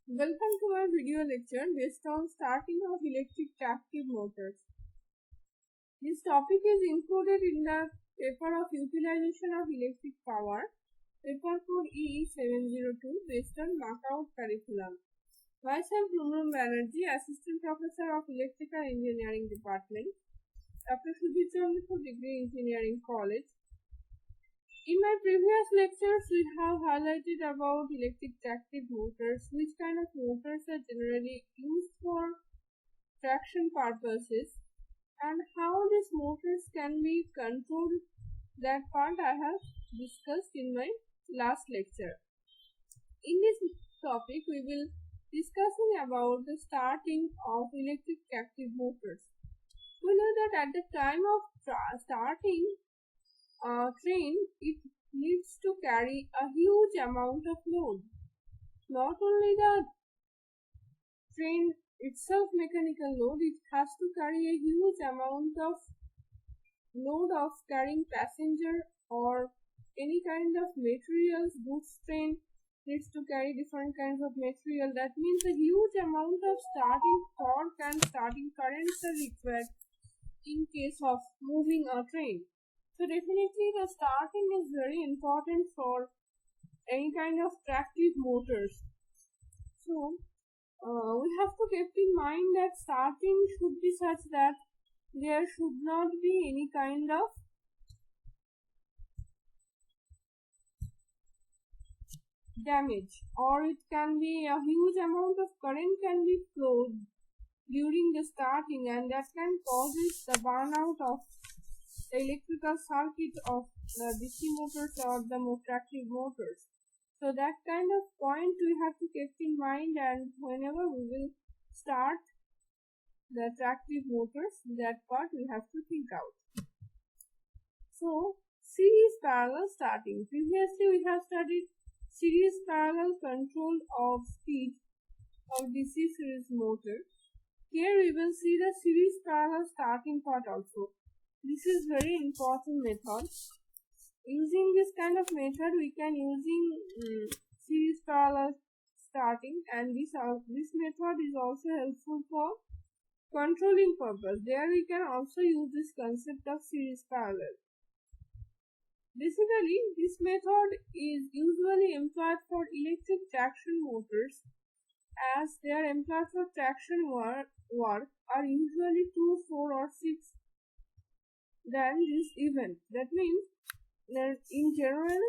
Welcome to our video lecture based on starting of electric tractive motors. This topic is included in the paper of utilization of electric power, paper code EE702 based on marked curriculum. Myself Rumrum Banerjee, Assistant Professor of Electrical Engineering Department, Dr. Sudhir Chandra Degree Engineering College. In my previous lectures, we have highlighted about electric tractive motors, which kind of motors are generally used for traction purposes, and how these motors can be controlled. That part I have discussed in my last lecture. In this topic, we will discussing about the starting of electric tractive motors. We know that at the time of starting train, it needs to carry a huge amount of load. Not only the train itself mechanical load, it has to carry a huge amount of load of carrying passenger or any kind of materials. Goods train needs to carry different kinds of material. That means a huge amount of starting torque and starting currents are required in case of moving a train. So definitely the starting is very important for any kind of tractive motors. So we have to keep in mind that starting should be such that there should not be any kind of damage, or it can be a huge amount of current can be flowed during the starting, and that can cause the burnout of the electrical circuit of the DC motors or the tractive motors. So that kind of point we have to keep in mind, and whenever we will start the tractive motors, that part we have to think out. So series parallel starting. Previously we have studied series parallel control of speed of DC series motor. Here we will see the series parallel starting part also. This is very important method. Using this kind of method, we can using series parallel starting, and this method is also helpful for controlling purpose. There we can also use this concept of series parallel. Basically, this method is usually employed for electric traction motors, as they are employed for traction work are usually 2, 4 or 6 than this event. That means that in general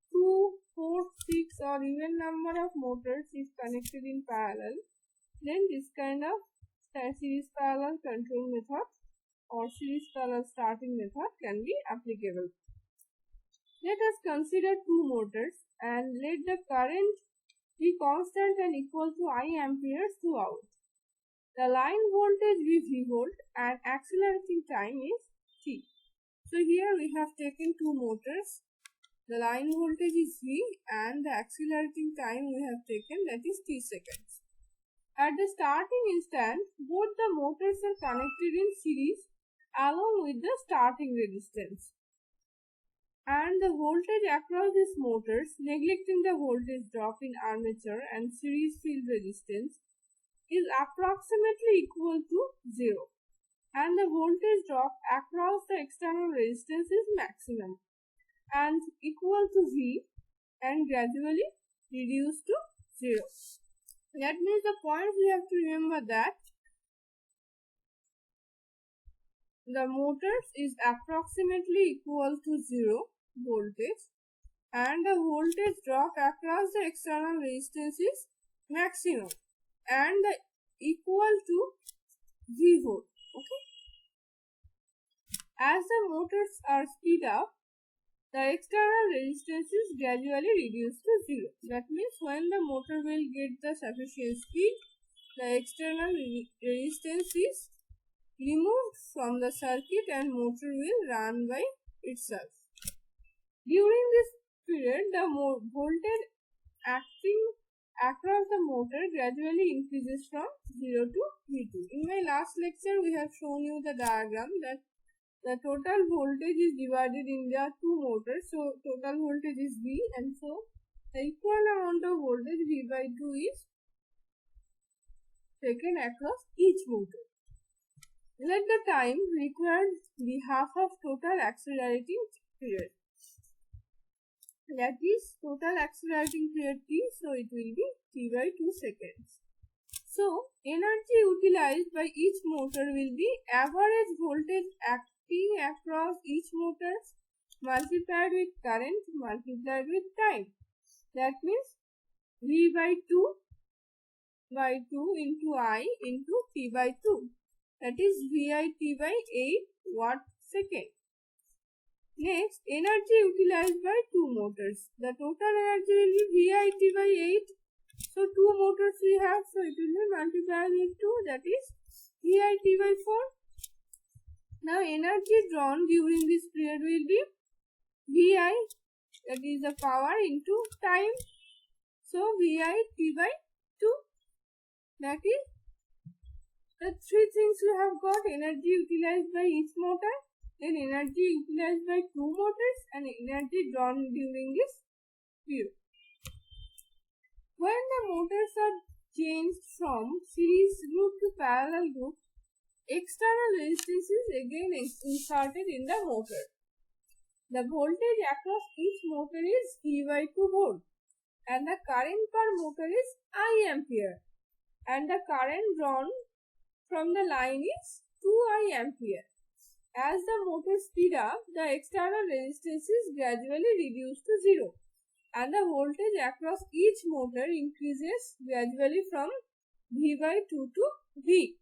2, 4, 6 or even number of motors is connected in parallel, then this kind of series parallel control method or series parallel starting method can be applicable. Let us consider two motors and let the current be constant and equal to I amperes throughout. The line voltage is V volt and accelerating time is T. So here we have taken two motors. The line voltage is V and the accelerating time we have taken, that is T seconds. At the starting instant, both the motors are connected in series along with the starting resistance. And the voltage across these motors, neglecting the voltage drop in armature and series field resistance, is approximately equal to 0, and the voltage drop across the external resistance is maximum and equal to V and gradually reduced to 0. That means the point we have to remember that the motors is approximately equal to 0 voltage and the voltage drop across the external resistance is maximum and the equal to V volt. Okay. As the motors are speed up, the external resistance is gradually reduced to 0. That means when the motor will get the sufficient speed, the external resistance is removed from the circuit and motor will run by itself. During this period, the voltage acting across the motor gradually increases from 0 to V2. In my last lecture, we have shown you the diagram that the total voltage is divided in the two motors. So total voltage is V, and so the equal amount of voltage V by 2 is taken across each motor. Let the time required be half of total accelerating period. That is total accelerating period T, so it will be T by 2 seconds. So, energy utilized by each motor will be average voltage acting across each motor multiplied with current multiplied with time. That means V by 2 into I into T by 2. That is VIT by 8 watt second. Next, energy utilized by two motors. The total energy will be VIT by 8. So, two motors we have, so it will be multiplied with 2, that is VIT by 4. Now, energy drawn during this period will be VI, that is the power into time. So, VIT by 2. That is the three things we have got: energy utilized by each motor, then energy utilized by two motors, and energy drawn during this period. When the motors are changed from series group to parallel group, external resistance is again inserted in the motor. The voltage across each motor is V by 2 volt, and the current per motor is I ampere, and the current drawn from the line is 2I ampere. As the motor speed up, the external resistance is gradually reduced to 0, and the voltage across each motor increases gradually from V by 2 to V.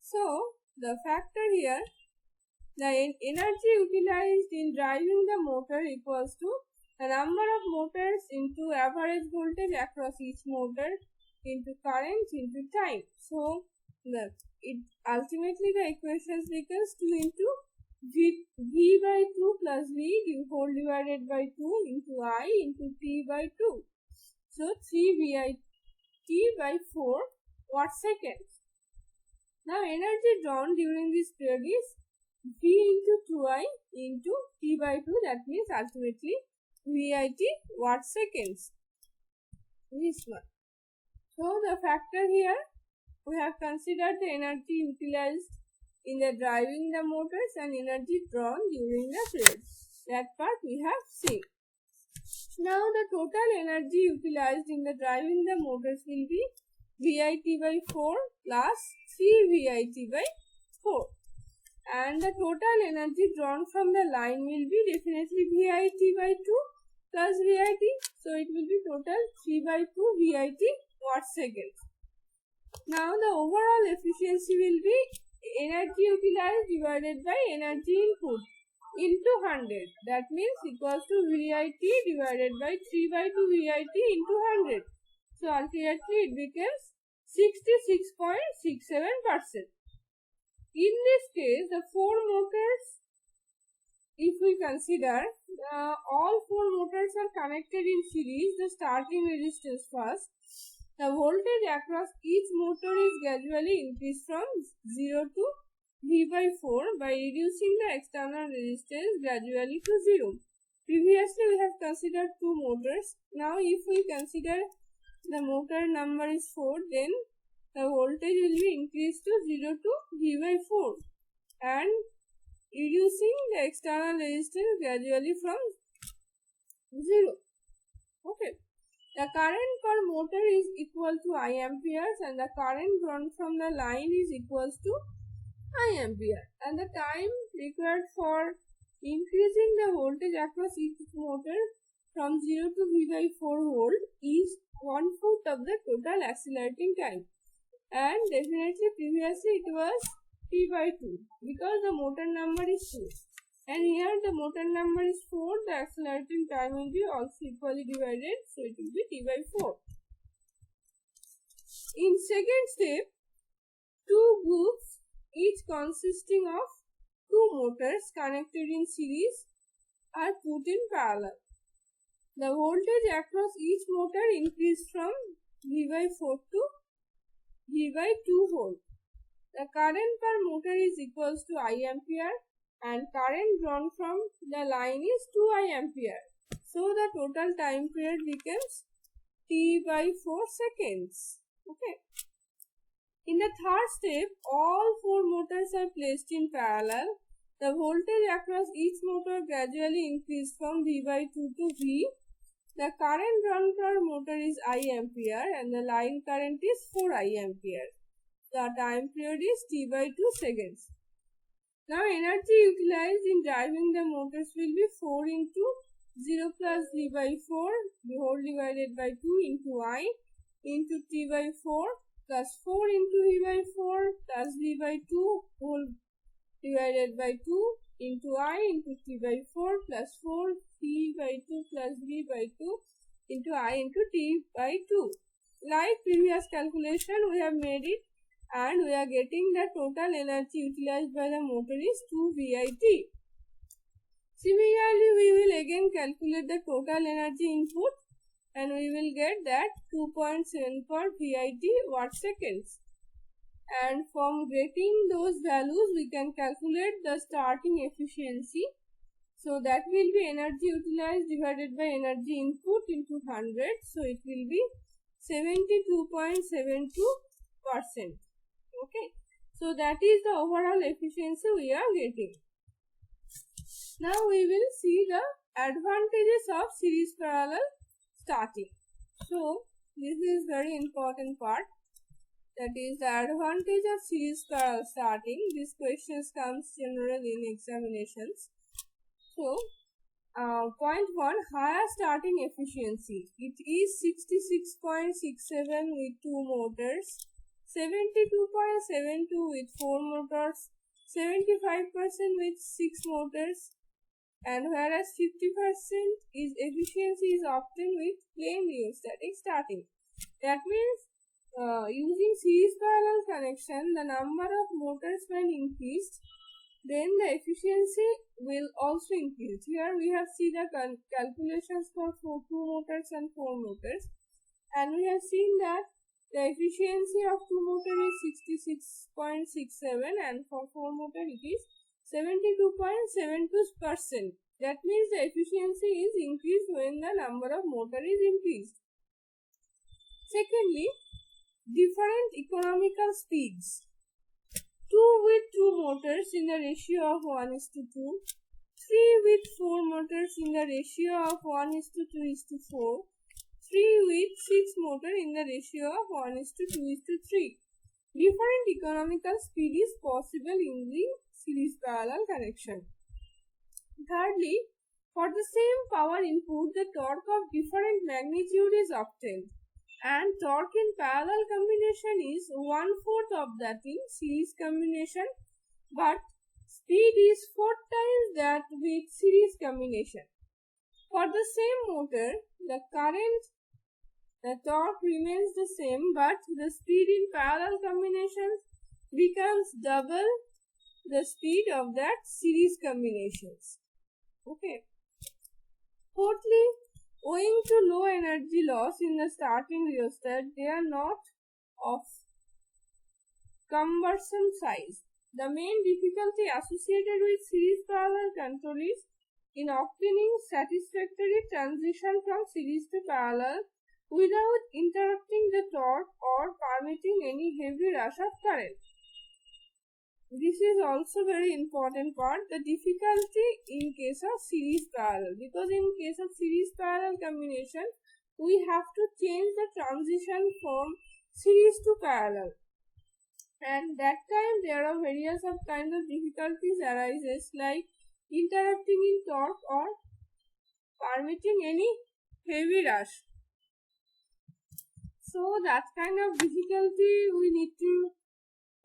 So, the factor here, the energy utilized in driving the motor equals to the number of motors into average voltage across each motor into current into time. So, ultimately the equations becomes 2 into V by 2 plus V whole divided by 2 into I into T by 2. So, 3 VIT by 4 watt seconds. Now, energy drawn during this period is V into 2I into T by 2, that means ultimately VIT watt seconds. This one. So, the factor here, we have considered the energy utilized in the driving the motors and energy drawn during the period. That part we have seen. Now, the total energy utilized in the driving the motors will be VIT by 4 plus 3 VIT by 4. And the total energy drawn from the line will be definitely VIT by 2 plus VIT. So, it will be total 3 by 2 VIT watt seconds. Now, the overall efficiency will be energy utilized divided by energy input into 100. That means equals to VIT divided by 3 by 2 VIT into 100. So, ultimately it becomes 66.67%. In this case, the four motors, if we consider, all four motors are connected in series, the starting resistance first. The voltage across each motor is gradually increased from 0 to V by 4 by reducing the external resistance gradually to 0. Previously, we have considered two motors. Now, if we consider the motor number is 4, then the voltage will be increased to 0 to V by 4 and reducing the external resistance gradually from 0. Okay. The current per motor is equal to I amperes and the current drawn from the line is equals to I ampere, and the time required for increasing the voltage across each motor from 0 to V by 4 volt is 1/4 of the total accelerating time, and definitely previously it was T by 2 because the motor number is 2, and here the motor number is 4, the accelerating time will be also equally divided, so it will be T by 4. In second step, two groups each consisting of two motors connected in series are put in parallel. The voltage across each motor increased from V by 4 to V by 2 volt. The current per motor is equals to I ampere and current drawn from the line is 2I ampere. So the total time period becomes T by 4 seconds. Okay. In the third step, all 4 motors are placed in parallel. The voltage across each motor gradually increases from V by 2 to V. The current run per motor is I ampere and the line current is 4 I ampere. The time period is T by 2 seconds. Now energy utilized in driving the motors will be 4 into 0 plus V by 4 whole divided by 2 into I into T by 4 plus 4 into V by 4 plus V by 2 whole divided by 2 into I into T by 4 plus 4 T by 2 plus V by 2 into I into T by 2. Like previous calculation, we have made it and we are getting the total energy utilized by the motor is 2 VIT. Similarly, we will again calculate the total energy input and we will get that 2.7 per VIT watt seconds. And from getting those values, we can calculate the starting efficiency. So that will be energy utilized divided by energy input into 100. So it will be 72.72%. Okay. So that is the overall efficiency we are getting. Now we will see the advantages of series parallel starting. So this is very important part. That is the advantage of series parallel starting. These questions comes generally in examinations. So point 1, higher starting efficiency. It is 66.67 with 2 motors, 72.72 with 4 motors, 75% with 6 motors, and whereas 50% is efficiency is obtained with plain new static starting. That means using series parallel connection, the number of motors when increased, then the efficiency will also increase. Here we have seen the calculations for 2 motors and 4 motors, and we have seen that the efficiency of 2 motor is 66.67 and for 4 motor it is 72.72%. That means the efficiency is increased when the number of motor is increased. Secondly, different economical speeds. 2 with 2 motors in the ratio of 1:2, 3 with 4 motors in the ratio of 1:2:4, 3 with 6 motor in the ratio of 1:2:3. Different economical speed is possible in the series parallel connection. Thirdly, for the same power input, the torque of different magnitude is obtained, and torque in parallel combination is 1/4 of that in series combination, but speed is 4 times that with series combination. For the same motor, the torque remains the same, but the speed in parallel combinations becomes double the speed of that series combinations. Okay. Fourthly, owing to low energy loss in the starting rheostat, they are not of cumbersome size. The main difficulty associated with series parallel control is in obtaining satisfactory transition from series to parallel without interrupting the torque or permitting any heavy rush of current. This is also very important part, the difficulty in case of series parallel, because in case of series parallel combination, we have to change the transition from series to parallel, and that time there are various of kind of difficulties arises like interrupting in torque or permitting any heavy rush. So that kind of difficulty we need to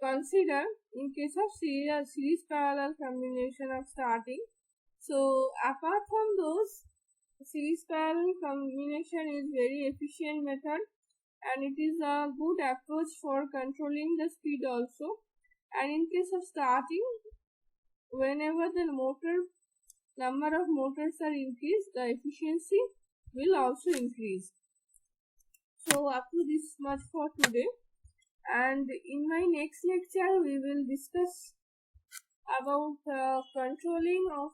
consider in case of series parallel combination of starting. So apart from those, series parallel combination is very efficient method and it is a good approach for controlling the speed also. And in case of starting, whenever the number of motors are increased, the efficiency will also increase. So up to this much for today, and in my next lecture we will discuss about controlling of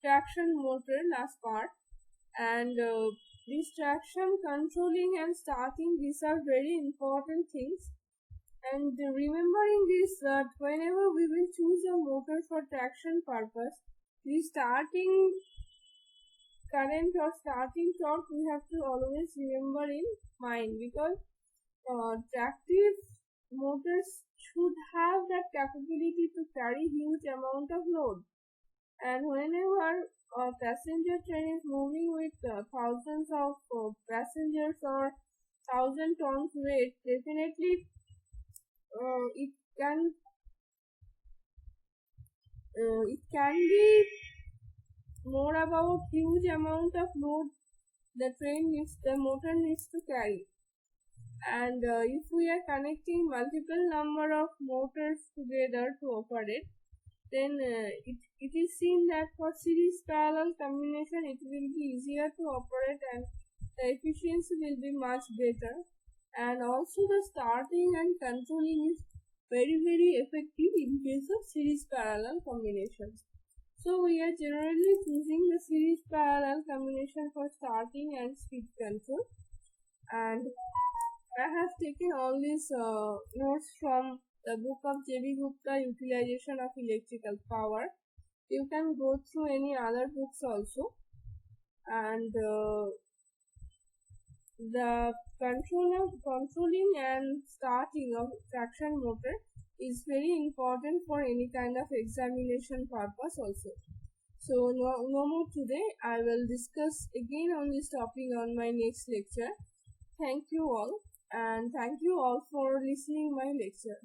traction motor, last part. And distraction, controlling and starting, these are very important things. And remembering this, that whenever we will choose a motor for traction purpose, the starting current or starting torque we have to always remember in mind, because tractive motors should have that capability to carry huge amount of load. And whenever a passenger train is moving with thousands of passengers or 1,000 tons weight, definitely it can be more about huge amount of load the motor needs to carry. And if we are connecting multiple number of motors together to operate, then it is seen that for series parallel combination it will be easier to operate and the efficiency will be much better. And also the starting and controlling is very effective in case of series parallel combinations. So we are generally choosing the series parallel combination for starting and speed control. And I have taken all these notes from the book of J.B. Gupta, Utilization of Electrical Power. You can go through any other books also. And the controlling and starting of traction motor is very important for any kind of examination purpose also. So no more today. I will discuss again on this topic on my next lecture. Thank you all, and thank you all for listening my lecture.